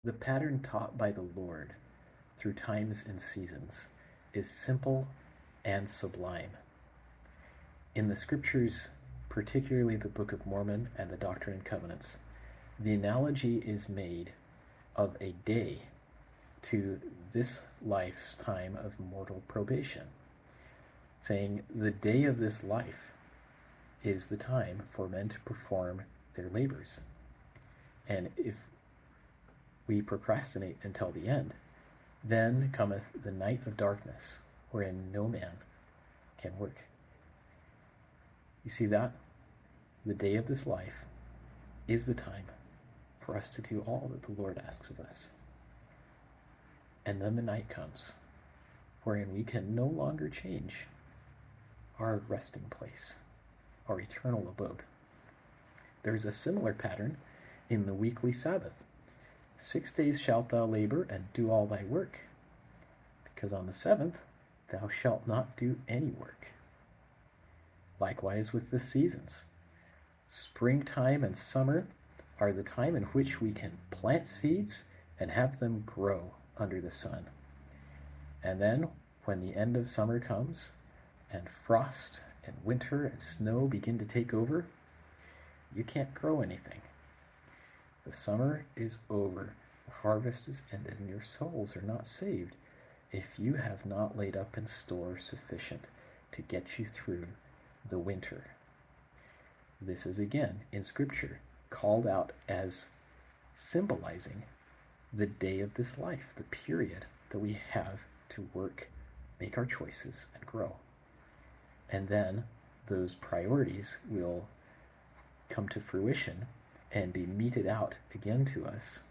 The pattern taught by the Lord through times and seasons is simple and sublime. In the scriptures, particularly the Book of Mormon and the Doctrine and Covenants, the analogy is made of a day to this life's time of mortal probation, saying the day of this life is the time for men to perform their labors. And if we procrastinate until the end, then cometh the night of darkness, wherein no man can work. You see that? The day of this life is the time for us to do all that the Lord asks of us. And then the night comes, wherein we can no longer change our resting place, our eternal abode. There is a similar pattern in the weekly Sabbath. 6 days shalt thou labor and do all thy work, because on the seventh thou shalt not do any work. Likewise with the seasons. Springtime and summer are the time in which we can plant seeds and have them grow under the sun. And then, when the end of summer comes, and frost and winter and snow begin to take over, you can't grow anything. The summer is over, the harvest is ended, and your souls are not saved if you have not laid up in store sufficient to get you through the winter. This is again in Scripture called out as symbolizing the day of this life, the period that we have to work, make our choices, and grow. And then those priorities will come to fruition and be meted out again to us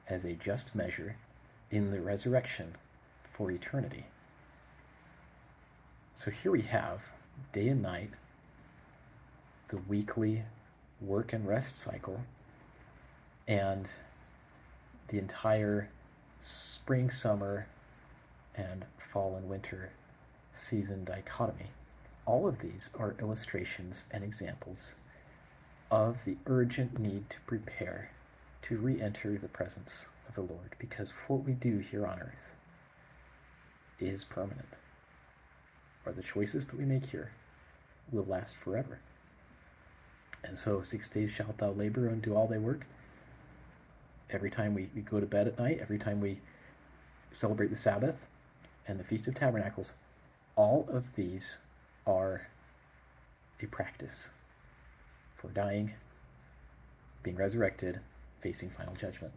as a just measure in the resurrection for eternity. So here we have day and night, the weekly work and rest cycle, and the entire spring, summer, and fall and winter season dichotomy. All of these are illustrations and examples of the urgent need to prepare to re-enter the presence of the Lord, because what we do here on earth is permanent, or the choices that we make here will last forever. And so 6 days shalt thou labor and do all thy work. Every time we go to bed at night, every time we celebrate the Sabbath and the Feast of Tabernacles, all of these are a practice for dying, being resurrected, facing final judgment.